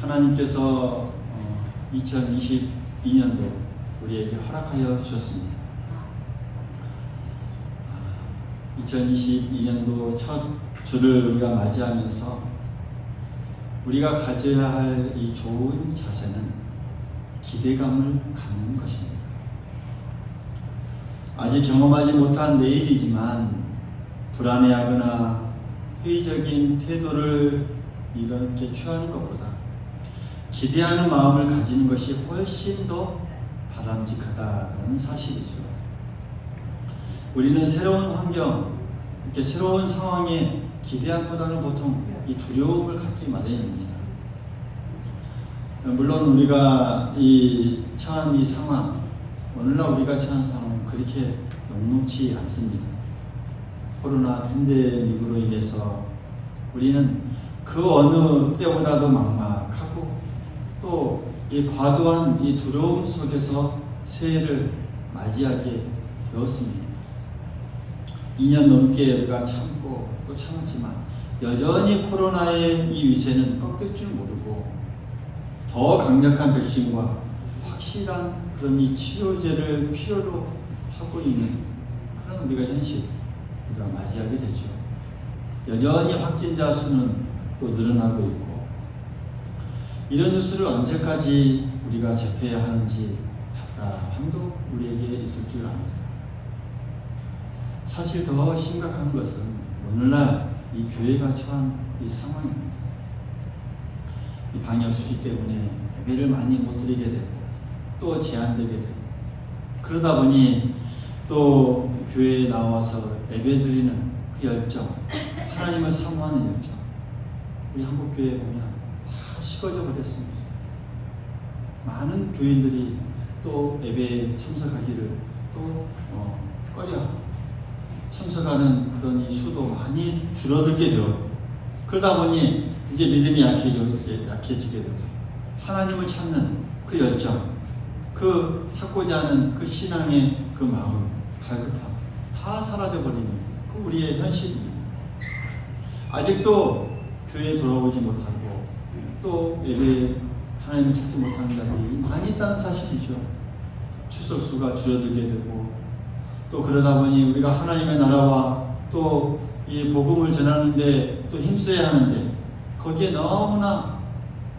하나님께서 2022년도 우리에게 허락하여 주셨습니다. 2022년도 첫 주를 우리가 맞이하면서 우리가 가져야 할 이 좋은 자세는 기대감을 갖는 것입니다. 아직 경험하지 못한 내일이지만 불안해하거나 회의적인 태도를 이렇게 취하는 것보다 기대하는 마음을 가지는 것이 훨씬 더 바람직하다는 사실이죠. 우리는 새로운 환경, 이렇게 새로운 상황에 기대함보다는 보통 이 두려움을 갖기 마련입니다. 물론 우리가 처한 이 상황, 오늘날 우리가 처한 상황은 그렇게 녹록지 않습니다. 코로나 팬데믹으로 인해서 우리는 그 어느 때보다도 막막하고 또 이 과도한 이 두려움 속에서 새해를 맞이하게 되었습니다. 2년 넘게 우리가 참고 또 참았지만 여전히 코로나의 이 위세는 꺾일 줄 모르고 더 강력한 백신과 확실한 그런 이 치료제를 필요로 하고 있는 그런 우리가 현실 우리가 맞이하게 되죠. 여전히 확진자 수는 또 늘어나고 있고 이런 뉴스를 언제까지 우리가 접해야 하는지 답답함도 우리에게 있을 줄 압니다. 사실 더 심각한 것은 오늘날 이 교회가 처한 이 상황입니다. 이 방역 수칙 때문에 예배를 많이 못 드리게 되고 또 제한되게 되고 그러다 보니 또 교회에 나와서 예배 드리는 그 열정, 하나님을 사모하는 열정, 우리 한국교회에 보면 다 식어져 버렸습니다. 많은 교인들이 또 예배에 참석하기를 또 꺼려하고 참석하는 그런 이 수도 많이 줄어들게 되고 그러다 보니 이제 믿음이 약해지게 되고 하나님을 찾는 그 열정, 그 찾고자 하는 그 신앙의 그 마음, 갈급함 다 사라져버리는 그 우리의 현실입니다. 아직도 교회에 돌아오지 못하고 또 예배에 하나님을 찾지 못하는 자들이 많이 있다는 사실이죠. 출석수가 줄어들게 되고 또 그러다 보니 우리가 하나님의 나라와 또 이 복음을 전하는데 또 힘써야 하는데 거기에 너무나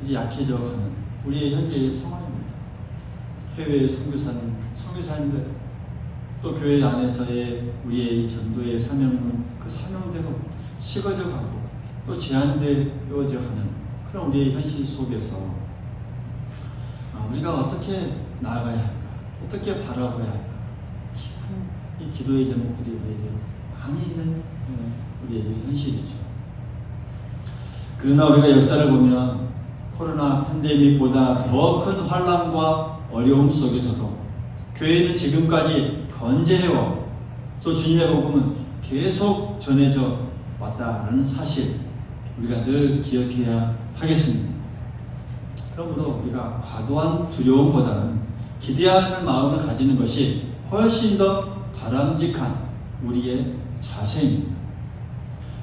이제 약해져 가는 우리의 현재의 상황입니다. 해외의 선교사님들 또 교회 안에서의 우리의 이 전도의 사명은 그 사명대로 식어져 가고 또 제한되어져 가는 그런 우리의 현실 속에서 우리가 어떻게 나아가야 할까? 어떻게 바라봐야 할까? 깊은 이 기도의 제목들이 우리에게 많이 있는 우리의 현실이죠. 그러나 우리가 역사를 보면 코로나 팬데믹보다 더 큰 환난과 어려움 속에서도 교회는 지금까지 건재해와 또 주님의 복음은 계속 전해져 왔다는 사실 우리가 늘 기억해야 하겠습니다. 그러므로 우리가 과도한 두려움보다는 기대하는 마음을 가지는 것이 훨씬 더 바람직한 우리의 자세입니다.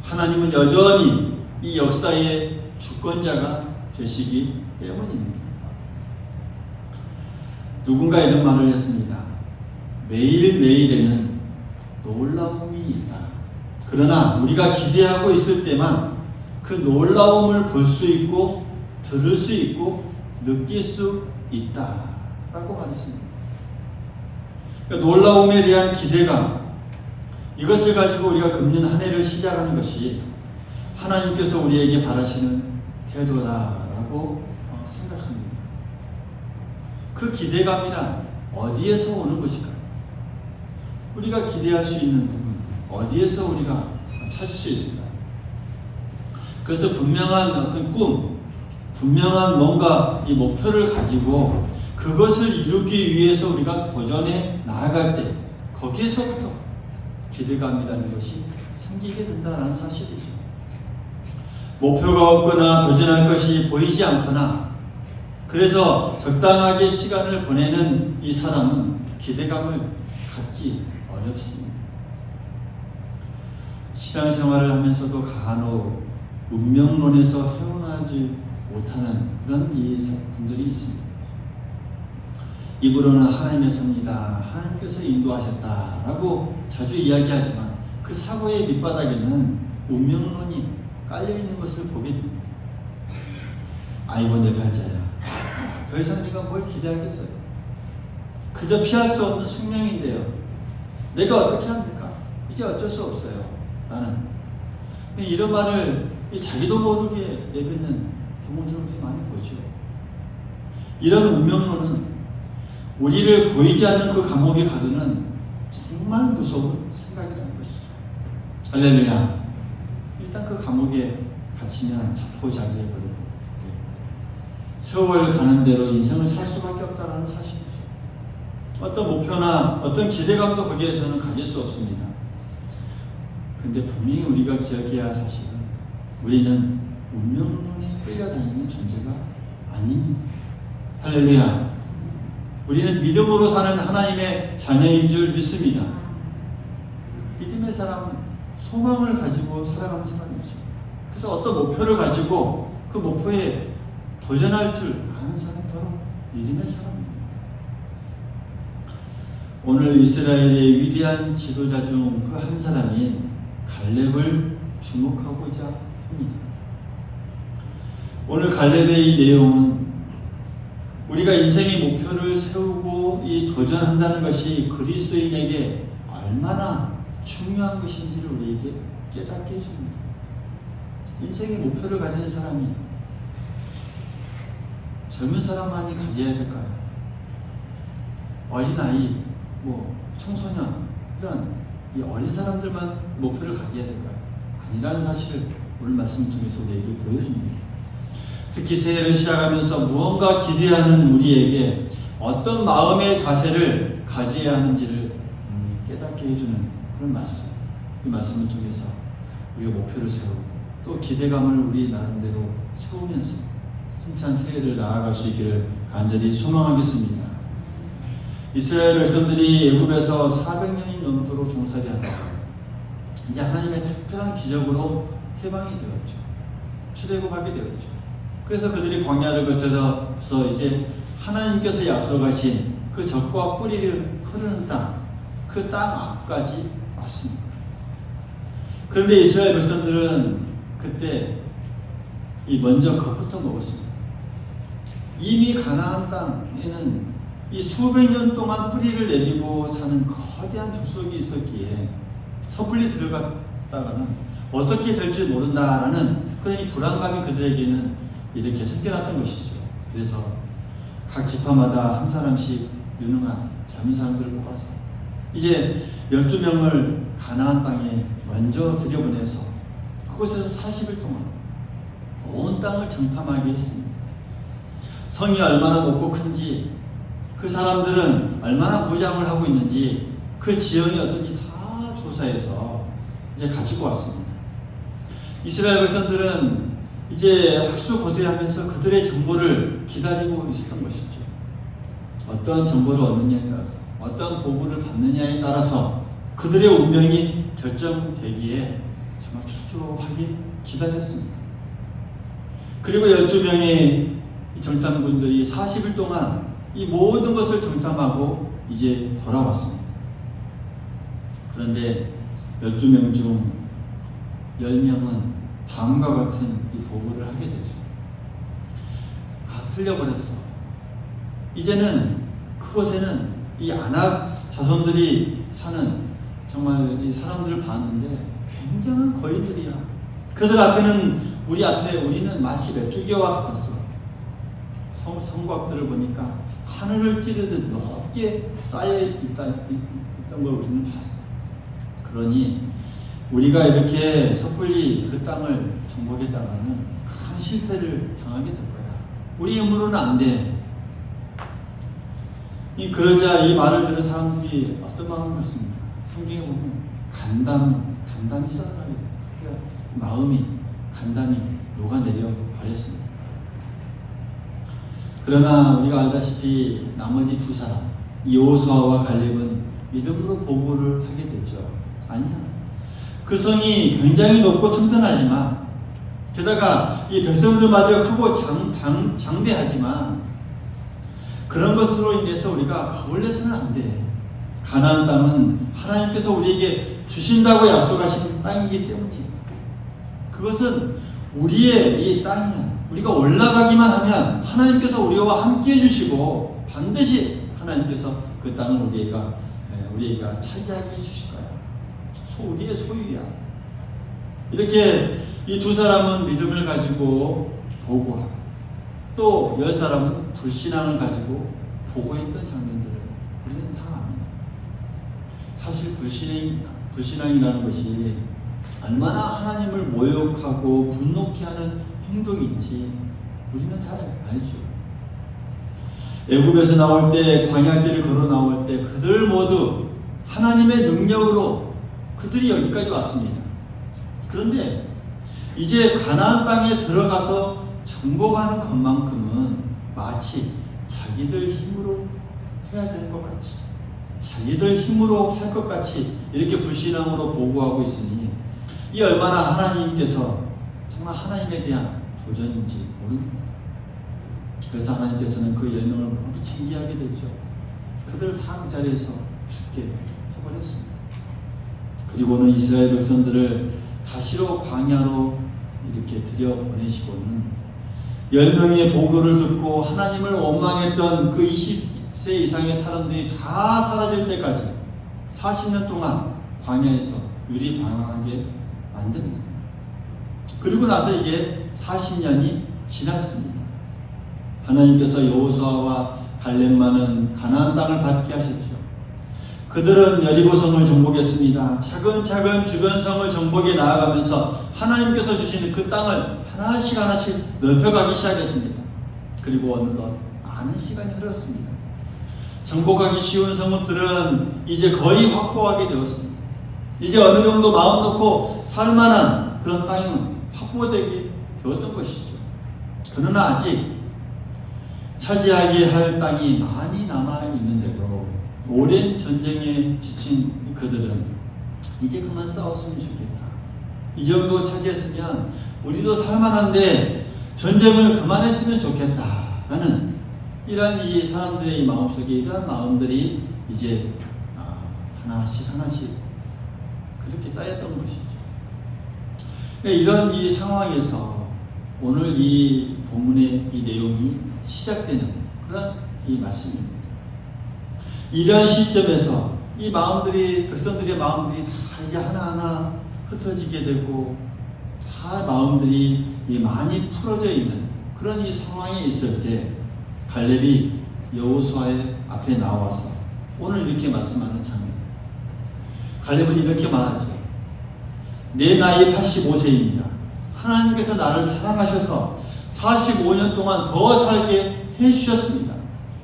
하나님은 여전히 이 역사의 주권자가 되시기 때문입니다. 누군가 이런 말을 했습니다. 매일매일에는 놀라움이 있다. 그러나 우리가 기대하고 있을 때만 그 놀라움을 볼 수 있고 들을 수 있고 느낄 수 있다 라고 말했습니다. 그러니까 놀라움에 대한 기대감, 이것을 가지고 우리가 금년 한 해를 시작하는 것이 하나님께서 우리에게 바라시는 태도다라고 생각합니다. 그 기대감이란 어디에서 오는 것일까요? 우리가 기대할 수 있는 부분, 어디에서 우리가 찾을 수 있을까요? 그래서 분명한 어떤 꿈, 분명한 뭔가 이 목표를 가지고 그것을 이루기 위해서 우리가 도전해 나아갈 때 거기에서부터 기대감이라는 것이 생기게 된다는 사실이죠. 목표가 없거나 도전할 것이 보이지 않거나 그래서 적당하게 시간을 보내는 이 사람은 기대감을 갖기 어렵습니다. 신앙생활을 하면서도 간혹 운명론에서 헤어나지 못하는 그런 분들이 있습니다. 입으로는 하나님의 섭니다, 하나님께서 인도하셨다라고 자주 이야기하지만 그 사고의 밑바닥에는 운명론이 깔려있는 것을 보게 됩니다. 아이고 내 팔자야, 더 이상 네가 뭘 기대하겠어요? 그저 피할 수 없는 숙명인데요, 내가 어떻게 합니까? 이제 어쩔 수 없어요 라는 이런 말을 자기도 모르게 내뱉는 부모들을 많이 보죠. 이런 운명론은 우리를 보이지 않는 그 감옥에 가두는 정말 무서운 생각이라는 것이죠. 할렐루야. 일단 그 감옥에 갇히면 자포자기해버리고 세월 가는 대로 인생을 살 수밖에 없다는 사실이죠. 어떤 목표나 어떤 기대감도 거기에서는 가질 수 없습니다. 근데 분명히 우리가 기억해야 할 사실은 우리는 운명론에 끌려다니는 존재가 아닙니다. 할렐루야. 우리는 믿음으로 사는 하나님의 자녀인 줄 믿습니다. 믿음의 사람은 소망을 가지고 살아가는 사람이죠. 그래서 어떤 목표를 가지고 그 목표에 도전할 줄 아는 사람이 바로 믿음의 사람입니다. 오늘 이스라엘의 위대한 지도자 중 그 한 사람이 갈렙을 주목하고자 합니다. 오늘 갈렙의 이 내용은 우리가 인생의 목표를 세우고 이 도전한다는 것이 그리스도인에게 얼마나 중요한 것인지를 우리에게 깨닫게 해줍니다. 인생의 목표를 가진 사람이 젊은 사람만이 가져야 될까요? 어린아이, 청소년, 이런 이 어린 사람들만 목표를 가져야 될까요? 아니라는 사실을 오늘 말씀 통해서 우리에게 보여줍니다. 특히 새해를 시작하면서 무언가 기대하는 우리에게 어떤 마음의 자세를 가져야 하는지를 깨닫게 해주는 그런 말씀. 이 말씀을 통해서 우리가 목표를 세우고 또 기대감을 우리 나름대로 세우면서 힘찬 새해를 나아갈 수 있기를 간절히 소망하겠습니다. 이스라엘 백성들이 애굽에서 400년이 넘도록 종살이 하다가 이제 하나님의 특별한 기적으로 해방이 되었죠. 출애굽하게 되었죠. 그래서 그들이 광야를 거쳐서 이제 하나님께서 약속하신 그 젖과 꿀이 흐르는 땅, 그 땅 앞까지 왔습니다. 그런데 이스라엘 백성들은 그때 먼저 겁부터 먹었습니다. 이미 가나안 땅에는 이 수백 년 동안 뿌리를 내리고 사는 거대한 족속이 있었기에 섣불리 들어갔다가는 어떻게 될지 모른다라는 그런 불안감이 그들에게는 이렇게 생겨났던 것이죠. 그래서 각 지파마다 한 사람씩 유능한 젊은 사람들을 뽑아서 이제 12명을 가나안 땅에 먼저 들여보내서 그곳에서 40일 동안 온 땅을 정탐하게 했습니다. 성이 얼마나 높고 큰지, 그 사람들은 얼마나 무장을 하고 있는지, 그 지형이 어떤지 다 조사해서 이제 가지고 왔습니다. 이스라엘 백성들은 이제 학수고대하면서 그들의 정보를 기다리고 있었던 것이죠. 어떤 정보를 얻느냐에 따라서, 어떤 보고를 받느냐에 따라서 그들의 운명이 결정되기에 정말 초조하게 기다렸습니다. 그리고 12명의 정탐꾼들이 40일 동안 이 모든 것을 정탐하고 이제 돌아왔습니다. 그런데 12명 중 10명은 다음과 같은 이 보고를 하게 되죠. 틀려버렸어. 이제는 그곳에는 이 아낙 자손들이 사는 정말 이 사람들을 봤는데 굉장한 거인들이야. 그들 앞에는 우리는 마치 메뚜기와 같았어. 성곽들을 보니까 하늘을 찌르듯 높게 쌓여 있던 걸 우리는 봤어. 그러니 우리가 이렇게 섣불리 그 땅을 정복했다가는 큰 실패를 당하게 될 거야. 우리 힘으로는 안 돼. 그러자 이 말을 들은 사람들이 어떤 마음을 갖습니까? 성경에 보면 간담이 썰어나게 돼. 그러니까 마음이 간담이 녹아내려 버렸습니다. 그러나 우리가 알다시피 나머지 두 사람, 여호수아와 갈렙은 믿음으로 보고를 하게 됐죠. 아니야. 그 성이 굉장히 높고 튼튼하지만 게다가 이 백성들마저 크고 장대하지만 그런 것으로 인해서 우리가 겁을 내서는 안 돼. 가나안 땅은 하나님께서 우리에게 주신다고 약속하신 땅이기 때문이에요. 그것은 우리의 이 땅이야. 우리가 올라가기만 하면 하나님께서 우리와 함께 해주시고 반드시 하나님께서 그 땅을 우리가 차지하게 해주실 거야. 우리의 소유야. 이렇게 이 두 사람은 믿음을 가지고 보고하고 또 10사람은 불신앙을 가지고 보고했던 장면들을 우리는 다 압니다. 사실 불신앙이라는 것이 얼마나 하나님을 모욕하고 분노케 하는 행동인지 우리는 잘 알죠. 애굽에서 나올 때, 광야길을 걸어 나올 때 그들 모두 하나님의 능력으로 그들이 여기까지 왔습니다. 그런데 이제 가나안 땅에 들어가서 정복하는 것만큼은 마치 자기들 힘으로 해야 되는 것 같이, 자기들 힘으로 할 것 같이 이렇게 불신앙으로 보고하고 있으니 이 얼마나 하나님께서 정말 하나님에 대한 도전인지 모릅니다. 그래서 하나님께서는 그 10명을 모두 징계하게 되죠. 그들 다 그 자리에서 죽게 해버렸습니다. 그리고는 이스라엘 백성들을 다시로 광야로 이렇게 들여보내시고는 10명의 보고를 듣고 하나님을 원망했던 그 20세 이상의 사람들이 다 사라질 때까지 40년 동안 광야에서 유리방황하게 만듭니다. 그리고 나서 이게 40년이 지났습니다. 하나님께서 여호수아와 갈렙만은 가나안 땅을 받게 하셨죠. 그들은 여리고성을 정복했습니다. 차근차근 주변 성을 정복해 나아가면서 하나님께서 주시는 그 땅을 하나씩 넓혀가기 시작했습니다. 그리고 어느덧 많은 시간이 흘렀습니다. 정복하기 쉬운 성읍들은 이제 거의 확보하게 되었습니다. 이제 어느 정도 마음 놓고 살만한 그런 땅이 확보되게 되었던 것이죠. 그러나 아직 차지하게 할 땅이 많이 남아있는데도 오랜 전쟁에 지친 그들은 이제 그만 싸웠으면 좋겠다. 이 정도 차지했으면 우리도 살만한데 전쟁을 그만했으면 좋겠다. 라는 이러한 이 사람들의 이 마음속에 이러한 마음들이 이제 하나씩 그렇게 쌓였던 것이죠. 이런 이 상황에서 오늘 이 본문의 이 내용이 시작되는 그런 이 말씀입니다. 이러한 시점에서 이 마음들이, 백성들의 마음들이 다 이제 하나하나 흩어지게 되고 다 마음들이 많이 풀어져 있는 그런 이 상황에 있을 때 갈렙이 여호수아의 앞에 나와서 오늘 이렇게 말씀하는 장면. 갈렙은 이렇게 말하죠. 내 나이 85세입니다. 하나님께서 나를 사랑하셔서 45년 동안 더 살게 해주셨습니다.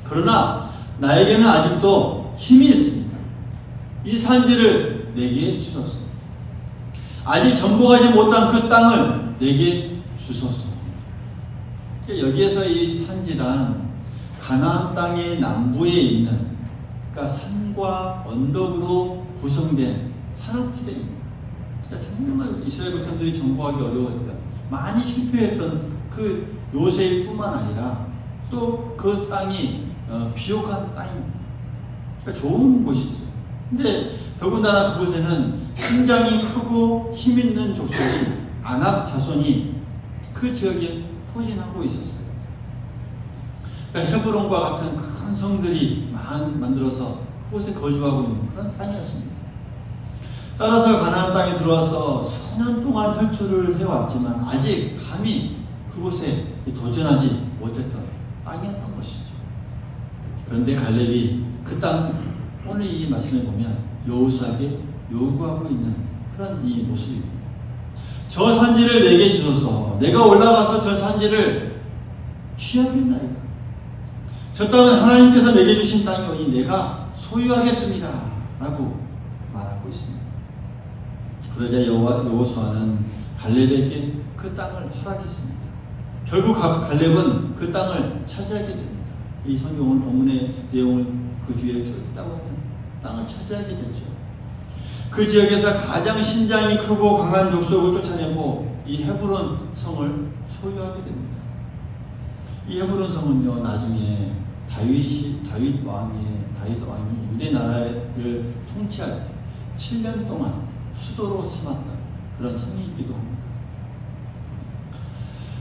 그러나 나에게는 아직도 힘이 있습니다. 이 산지를 내게 주소서. 아직 정복하지 못한 그 땅을 내게 주소서. 여기에서 이 산지란 가나안 땅의 남부에 있는, 그러니까 산과 언덕으로 구성된 산악지대입니다. 그러니까 정말 이스라엘 백성들이 정복하기 어려웠던, 많이 실패했던 그 요새뿐만 아니라 또 그 땅이 비옥한 땅입니다. 그러니까 좋은 곳이죠. 근데 더군다나 그곳에는 굉장히 크고 힘있는 족속이 아낙 자손이 그 지역에 포진하고 있었어요. 그러니까 헤브론과 같은 큰 성들이 만들어서 그곳에 거주하고 있는 그런 땅이었습니다. 따라서 가나안 땅에 들어와서 수년 동안 혈투를 해왔지만 아직 감히 그곳에 도전하지 못했던 땅이었던 것이죠. 그런데 갈렙이 그 땅, 오늘 이 말씀에 보면 여호수아에게 요구하고 있는 그런 이 모습입니다. 저 산지를 내게 주소서. 내가 올라가서 저 산지를 취하겠나이다. 저 땅은 하나님께서 내게 주신 땅이오니 내가 소유하겠습니다. 라고 말하고 있습니다. 그러자 여호수아는 갈렙에게 그 땅을 허락했습니다. 결국 갈렙은 그 땅을 차지하게 됩니다. 이 성경은 본문의 내용을 그 뒤에 쭉 읽다 보면 땅을 차지하게 되죠. 그 지역에서 가장 신장이 크고 강한 족속을 쫓아내고 이 헤브론 성을 소유하게 됩니다. 이 헤브론 성은요, 나중에 다윗 왕이 유대 나라를 통치할 때 7년 동안 수도로 삼았던 그런 성이기도 합니다.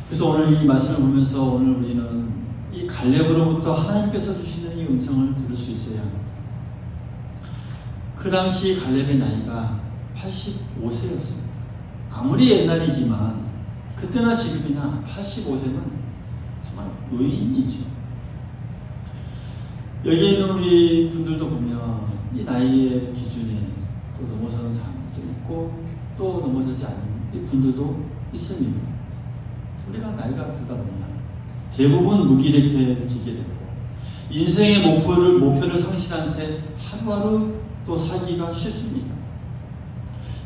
그래서 오늘 이 말씀을 보면서 오늘 우리는 이 갈렙으로부터 하나님께서 주시는 이 음성을 들을 수 있어야 합니다. 그 당시 갈렙의 나이가 85세였습니다. 아무리 옛날이지만 그때나 지금이나 85세는 정말 노인이죠. 여기 있는 우리 분들도 보면 이 나이의 기준에 또 넘어서는 사람들도 있고 또 넘어서지 않는 이 분들도 있습니다. 우리가 나이가 들다 보면 대부분 무기력해지게 되고 인생의 목표를 성실한 채 하루하루 또 살기가 쉽습니다.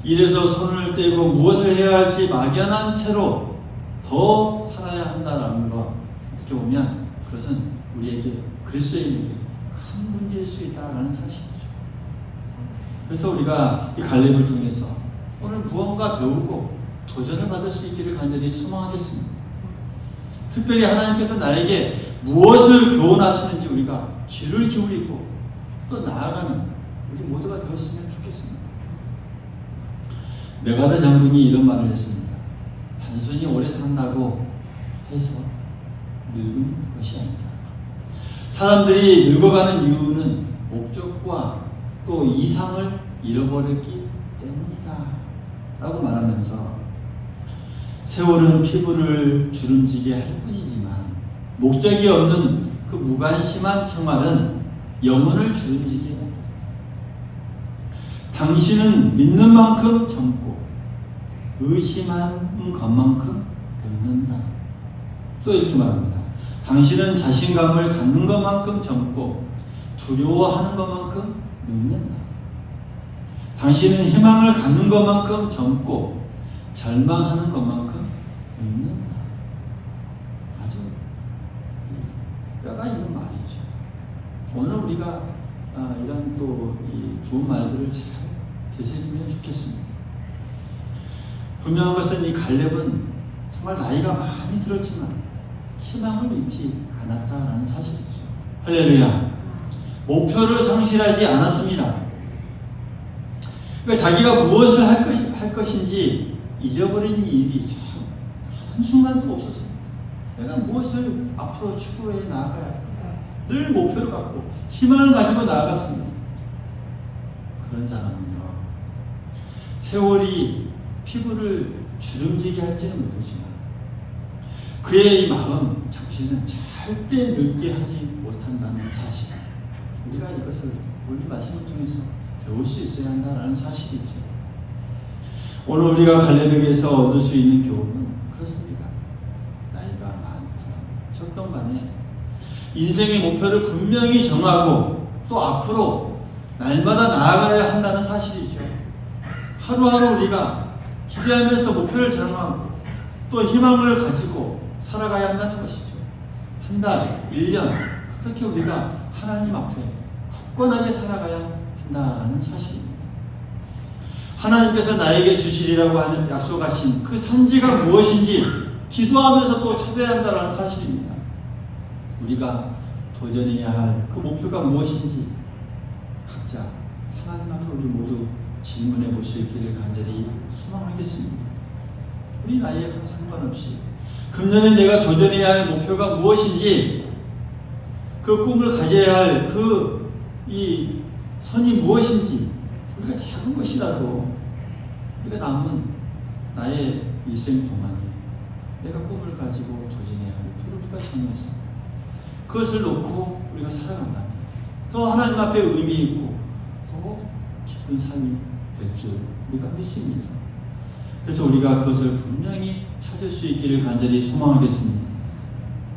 이래서 손을 떼고 무엇을 해야 할지 막연한 채로 더 살아야 한다는 것, 어떻게 보면 그것은 우리에게 그리스도인에게 큰 문제일 수 있다는 사실이죠. 그래서 우리가 이 갈렙을 통해서 오늘 무언가 배우고 도전을 받을 수 있기를 간절히 소망하겠습니다. 특별히 하나님께서 나에게 무엇을 교훈하시는지 우리가 귀를 기울이고 또 나아가는 우리 모두가 되었으면 좋겠습니다. 메가드 장군이 이런 말을 했습니다. 단순히 오래 산다고 해서 늙은 것이 아니다. 사람들이 늙어가는 이유는 목적과 또 이상을 잃어버렸기 때문이다 라고 말하면서 세월은 피부를 주름지게 할 뿐이지만 목적이 없는 그 무관심한 생활은 영혼을 주름지게 한다. 당신은 믿는 만큼 젊고 의심하는 것만큼 늙는다. 또 이렇게 말합니다. 당신은 자신감을 갖는 것만큼 젊고 두려워하는 것만큼 늙는다. 당신은 희망을 갖는 것만큼 젊고 절망하는 것만큼 늙는다. 아주 뼈가 있는 말이죠. 오늘 우리가 이런 또 이 좋은 말들을 잘 되새기면 좋겠습니다. 분명한 것은 이 갈렙은 정말 나이가 많이 들었지만 희망을 잃지 않았다라는 사실이죠. 할렐루야. 목표를 상실하지 않았습니다. 그러니까 자기가 무엇을 할 것인지 잊어버린 일이 참 한순간도 없었습니다. 내가 무엇을 앞으로 추구해 나아가야 할까? 늘 목표를 갖고 희망을 가지고 나아갔습니다. 그런 사람은요, 세월이 피부를 주름지게 할지는 모르지만 그의 이 마음, 정신은 절대 늙게 하지 못한다는 사실, 우리가 이것을 오늘 말씀을 통해서 배울 수 있어야 한다는 사실이죠. 오늘 우리가 갈렙에게서 얻을 수 있는 교훈은 그렇습니다. 나이가 많든 적든 간에 인생의 목표를 분명히 정하고 또 앞으로 날마다 나아가야 한다는 사실이죠. 하루하루 우리가 기대하면서 목표를 정하고 또 희망을 가지고 살아가야 한다는 것이죠. 한 달, 1년, 어떻게 우리가 하나님 앞에 굳건하게 살아가야 한다는 사실입니다. 하나님께서 나에게 주시리라고 하는 약속하신 그 산지가 무엇인지 기도하면서 또 찾아야 한다는 사실입니다. 우리가 도전해야 할 그 목표가 무엇인지 각자 하나님 앞에 우리 모두 질문해 볼 수 있기를 간절히 소망하겠습니다. 우리 나이에 상관없이 금년에 내가 도전해야 할 목표가 무엇인지, 그 꿈을 가져야 할 그 이 선이 무엇인지, 우리가 작은 것이라도 우리가 남은 나의 일생 동안에 내가 꿈을 가지고 도전해야 할 목표를 우리가 정해서 그것을 놓고 우리가 살아간다면 더 하나님 앞에 의미 있고 더 기쁜 삶이 될 줄 우리가 믿습니다. 그래서 우리가 그것을 분명히 찾을 수 있기를 간절히 소망하겠습니다.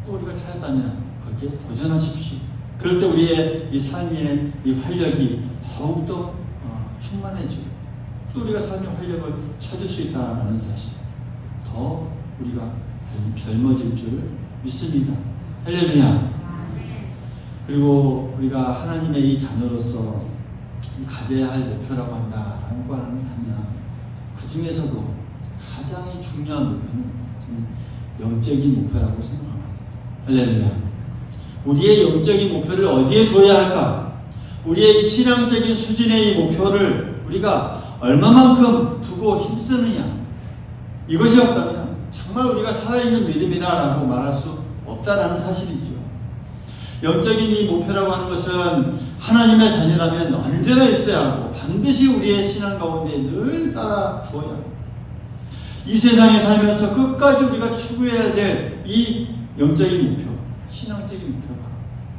또 우리가 찾았다면 거기에 도전하십시오. 그럴 때 우리의 이 삶의 이 활력이 더욱더 충만해지고 또 우리가 삶의 활력을 찾을 수 있다는 사실, 더 우리가 젊어질 줄 믿습니다. 할렐루야. 그리고 우리가 하나님의 이 자녀로서 가져야 할 목표라고 한다라고 하면 그 중에서도 가장 중요한 목표는 저는 영적인 목표라고 생각합니다. 할렐루야. 우리의 영적인 목표를 어디에 둬야 할까? 우리의 신앙적인 수준의 이 목표를 우리가 얼마만큼 두고 힘쓰느냐? 이것이 없다면 정말 우리가 살아있는 믿음이라고 말할 수 없다라는 사실이죠. 영적인 이 목표라고 하는 것은 하나님의 자녀라면 언제나 있어야 하고 반드시 우리의 신앙 가운데 늘 따라 주어야 하고 이 세상에 살면서 끝까지 우리가 추구해야 될 이 영적인 목표, 신앙적인 목표가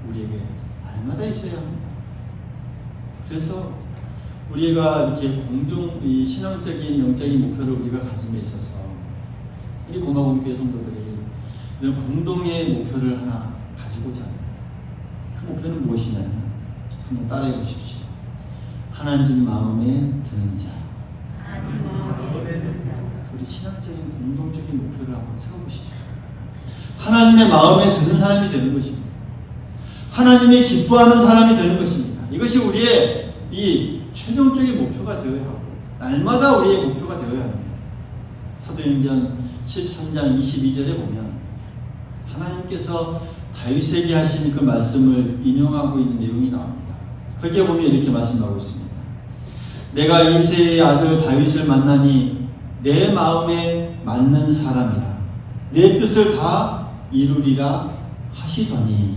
우리에게 날마다 있어야 합니다. 그래서 우리가 이렇게 공동 이 신앙적인 영적인 목표를 우리가 가짐에 있어서 우리 고마공교회 성도들이 이런 공동의 목표를 하나 가지고자 합니다. 그 목표는 무엇이냐면 한번 따라해 보십시오. 하나님 마음에 드는 자. 우리 신앙적인 공동적인 목표를 한번 세워보십시오. 하나님의 마음에 드는 사람이 되는 것입니다. 하나님이 기뻐하는 사람이 되는 것입니다. 이것이 우리의 이 최종적인 목표가 되어야 하고 날마다 우리의 목표가 되어야 합니다. 사도행전 13장 22절에 보면 하나님께서 다윗에게 하신 그 말씀을 인용하고 있는 내용이 나옵니다. 거기에 보면 이렇게 말씀하고 있습니다. 내가 이새의 아들 다윗을 만나니 내 마음에 맞는 사람이라 내 뜻을 다 이루리라 하시더니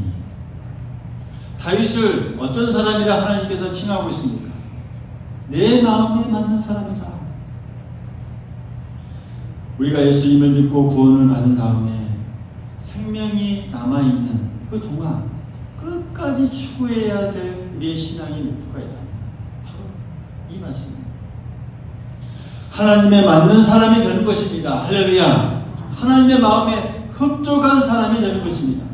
다윗을 어떤 사람이라 하나님께서 칭하고 있습니까? 내 마음에 맞는 사람이다. 우리가 예수님을 믿고 구원을 받은 다음에 생명이 남아있는 그 동안 끝까지 추구해야 될 우리의 신앙의 목표가 있다면 바로 이 말씀입니다. 하나님의 맞는 사람이 되는 것입니다. 할렐루야. 하나님의 마음에 흡족한 사람이 되는 것입니다.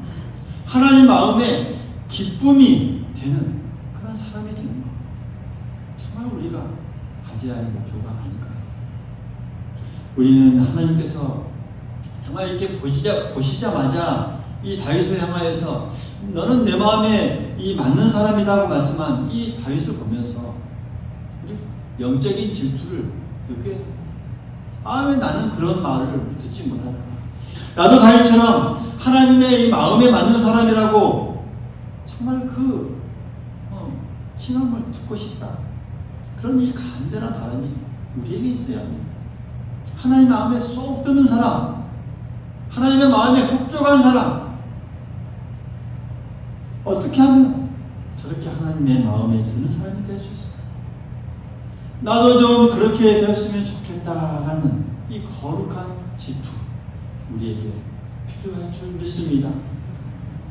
하나님 마음에 기쁨이 되는 그런 사람이 되는 것. 정말 우리가 가져야 할 목표가 아닐까요? 우리는 하나님께서 정말 이렇게 보시자마자 이 다윗을 향하여서 너는 내 마음에 이 맞는 사람이라고 말씀한 이 다윗을 보면서 우리 영적인 질투를 느껴요. 왜 나는 그런 말을 듣지 못할까? 나도 다윗처럼 하나님의 이 마음에 맞는 사람이라고 정말 그 칭함을 듣고 싶다. 그런 이 간절한 바람이 우리에게 있어야 합니다. 하나님 마음에 쏙 드는 사람, 하나님의 마음에 흡족한 사람, 어떻게 하면 저렇게 하나님의 마음에 드는 사람이 될 수 있을까? 나도 좀 그렇게 되었으면 좋겠다라는 이 거룩한 질투 우리에게 필요할 줄 믿습니다.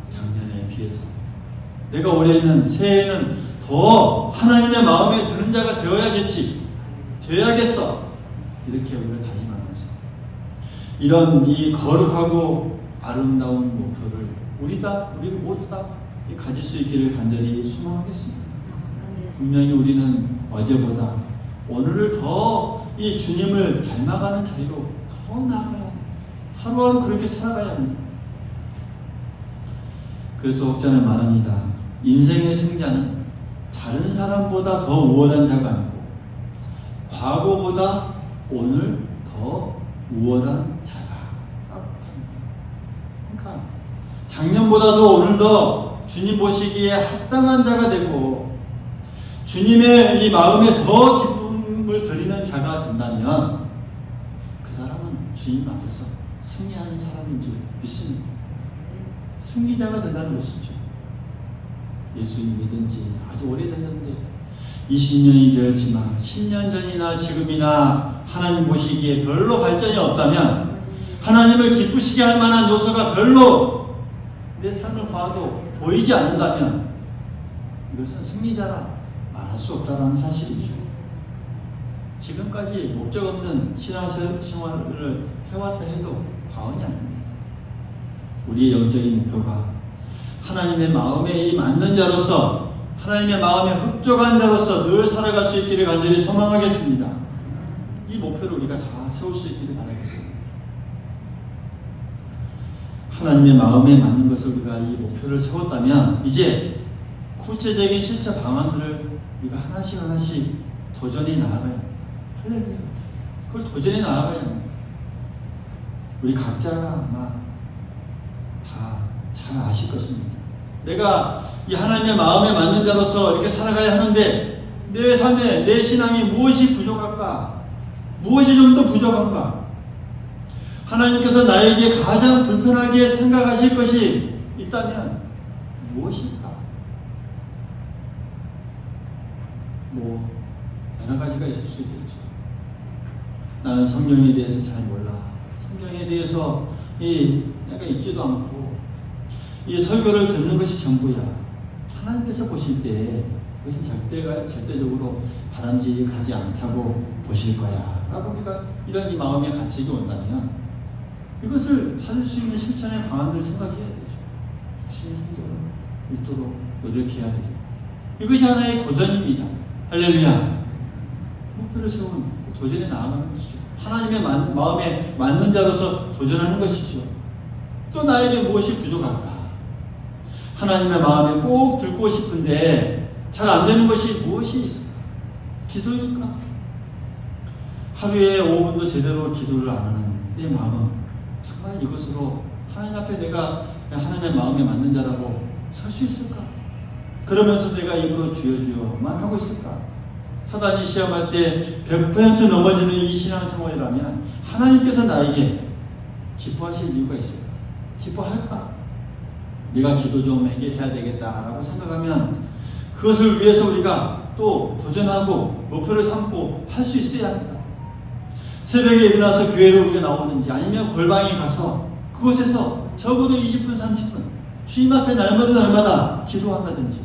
작년에 비해서 내가 올해는 새해에는 더 하나님의 마음에 드는 자가 되어야겠어. 이렇게 우리가 다짐하면서 이런 이 거룩하고 아름다운 목표를 우리 모두 다 가질 수 있기를 간절히 소망하겠습니다. 분명히 우리는 어제보다 오늘을 더 이 주님을 닮아가는 자리로 더 나아가야 합니다. 하루하루 그렇게 살아가야 합니다. 그래서 혹자는 말합니다. 인생의 승자는 다른 사람보다 더 우월한 자가 아니고 과거보다 오늘 더 우월한 자다. 그러니까 작년보다도 오늘 더 주님 보시기에 합당한 자가 되고 주님의 이 마음에 더 기쁨을 드리는 자가 된다면 그 사람은 주님 앞에서 승리하는 사람인 줄 믿습니다. 승리자가 된다는 것이죠. 예수님 믿은 지 아주 오래됐는데 20년이 되었지만 10년 전이나 지금이나 하나님 보시기에 별로 발전이 없다면 하나님을 기쁘시게 할 만한 요소가 별로 내 삶을 봐도 보이지 않는다면 이것은 승리자라 말할 수 없다는 사실이죠. 지금까지 목적 없는 신앙생활을 해왔다 해도 과언이 아닙니다. 우리의 영적인 목표가 하나님의 마음에 맞는 자로서 하나님의 마음에 흡족한 자로서 늘 살아갈 수 있기를 간절히 소망하겠습니다. 이 목표를 우리가 다 세울 수 있기를 바라겠습니다. 하나님의 마음에 맞는 것을 우리가 이 목표를 세웠다면 이제 구체적인 실천 방안들을 우리가 하나씩 하나씩 도전해 나아가야 합니다. 할렐루야. 그걸 도전해 나아가야 합니다. 우리 각자가 아마 다 잘 아실 것입니다. 내가 이 하나님의 마음에 맞는 자로서 이렇게 살아가야 하는데 내 삶에 내 신앙이 무엇이 부족할까? 무엇이 좀 더 부족한가? 하나님께서 나에게 가장 불편하게 생각하실 것이 있다면 무엇일까? 뭐 여러 가지가 있을 수 있겠죠. 나는 성경에 대해서 잘 몰라. 성경에 대해서 내가 읽지도 않고 이 설교를 듣는 것이 전부야. 하나님께서 보실 때 그것은 절대적으로 바람직하지 않다고 보실 거야 라고 우리가 이런 이 마음의 가책이 온다면 이것을 찾을 수 있는 실천의 방안을 생각해야 되죠. 자신의 성경을 읽도록 노력해야 되죠. 이것이 하나의 도전입니다. 할렐루야. 목표를 세운 도전에 나아가는 것이죠. 하나님의 마음에 맞는 자로서 도전하는 것이죠. 또 나에게 무엇이 부족할까? 하나님의 마음에 꼭 듣고 싶은데 잘 안 되는 것이 무엇이 있을까? 기도일까? 하루에 5분도 제대로 기도를 안 하는 내 마음은 정말 이것으로 하나님 앞에 내가 하나님의 마음에 맞는 자라고 설 수 있을까? 그러면서 내가 입으로 주여 주여만 하고 있을까? 사단이 시험할 때 100% 넘어지는 이 신앙생활이라면 하나님께서 나에게 기뻐하실 이유가 있을까? 기뻐할까? 내가 기도 좀 해야 되겠다라고 생각하면 그것을 위해서 우리가 또 도전하고 목표를 삼고 할 수 있어야 합니다. 새벽에 일어나서 교회로 우리가 나오든지 아니면 골방에 가서 그곳에서 적어도 20분 30분 주님 앞에 날마다 기도한다든지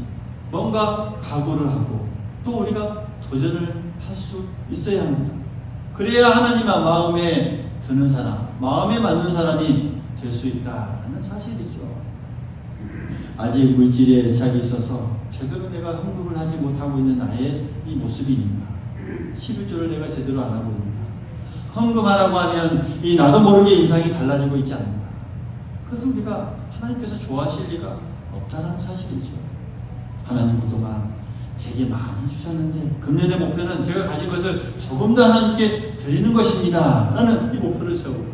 뭔가 각오를 하고 또 우리가 도전을 할 수 있어야 합니다. 그래야 하나님의 마음에 드는 사람, 마음에 맞는 사람이 될 수 있다는 사실이죠. 아직 물질에 애착이 있어서 제대로 내가 헌금을 하지 못하고 있는 나의 이 모습이 있는가? 11조를 내가 제대로 안 하고 있는가? 헌금하라고 하면 이 나도 모르게 인상이 달라지고 있지 않는가? 그래서 우리가 하나님께서 좋아하실 리가 없다는 사실이죠. 하나님 그동안 제게 많이 주셨는데 금년의 목표는 제가 가진 것을 조금 더 하나님께 드리는 것입니다 라는 이 목표를 세우고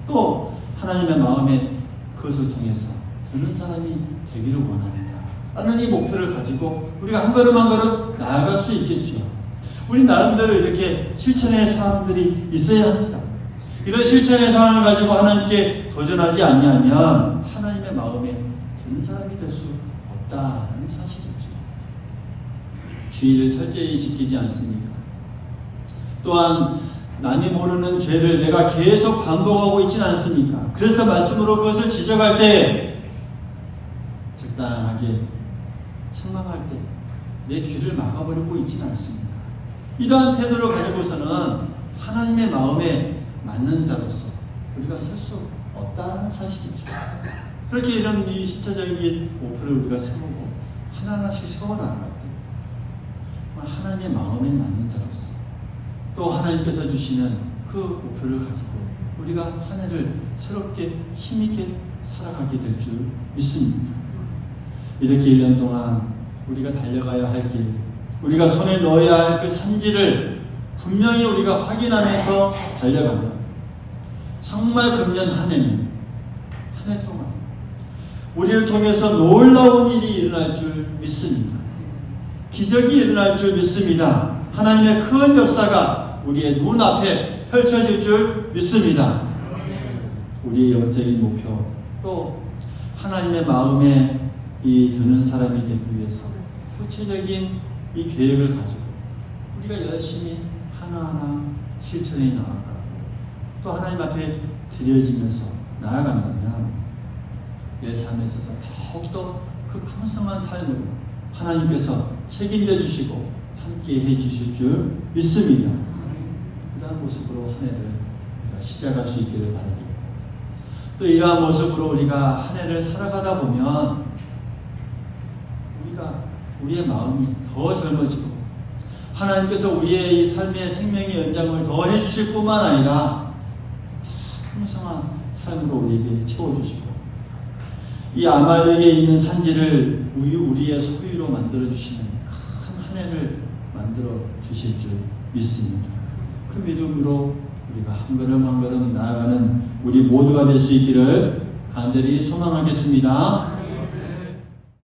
또 하나님의 마음에 그것을 통해서 드는 사람이 되기를 원합니다 라는 이 목표를 가지고 우리가 한 걸음 한 걸음 나아갈 수 있겠죠. 우리 나름대로 이렇게 실천의 사람들이 있어야 합니다. 이런 실천의 상황을 가지고 하나님께 도전하지 않냐면 하나님의 마음에 드는 사람이 될 수 없다는 사실이죠. 주의를 철저히 지키지 않습니까? 또한 남이 모르는 죄를 내가 계속 반복하고 있지는 않습니까? 그래서 말씀으로 그것을 지적할 때 적당하게 책망할 때 내 귀를 막아버리고 있지는 않습니까? 이러한 태도를 가지고서는 하나님의 마음에 맞는 자로서 우리가 설 수 없다는 사실이죠. 그렇게 이런 이 실천적인 목표를 우리가 세우고 하나하나씩 세워나갈 때 하나님의 마음에 맞는 자로서 또 하나님께서 주시는 그 목표를 가지고 우리가 한 해를 새롭게 힘있게 살아가게 될 줄 믿습니다. 이렇게 1년 동안 우리가 달려가야 할 길, 우리가 손에 넣어야 할 그 산지를 분명히 우리가 확인하면서 달려가면 정말 금년 한 해는 한 해 동안 우리를 통해서 놀라운 일이 일어날 줄 믿습니다. 기적이 일어날 줄 믿습니다. 하나님의 큰 역사가 우리의 눈앞에 펼쳐질 줄 믿습니다. 우리의 영적인 목표 또 하나님의 마음에 드는 사람이 되기 위해서 구체적인 이 계획을 가지고 우리가 열심히 하나하나 실천해 나아가고 또 하나님 앞에 드려지면서 나아간다면 내 삶에 있어서 더욱더 그 풍성한 삶을 하나님께서 책임져 주시고 함께 해 주실 줄 믿습니다. 이러한 모습으로 한 해를 우리가 시작할 수 있기를 바랍니다. 또 이러한 모습으로 우리가 한 해를 살아가다 보면 우리의 마음이 더 젊어지고 하나님께서 우리의 이 삶의 생명의 연장을 더 해주실 뿐만 아니라 풍성한 삶으로 우리에게 채워주시고 이 아말렉에 있는 산지를 우리의 소유로 만들어 주시는 큰 한 해를 만들어 주실 줄 믿습니다. 그 믿음으로 우리가 한 걸음 한 걸음 나아가는 우리 모두가 될 수 있기를 간절히 소망하겠습니다.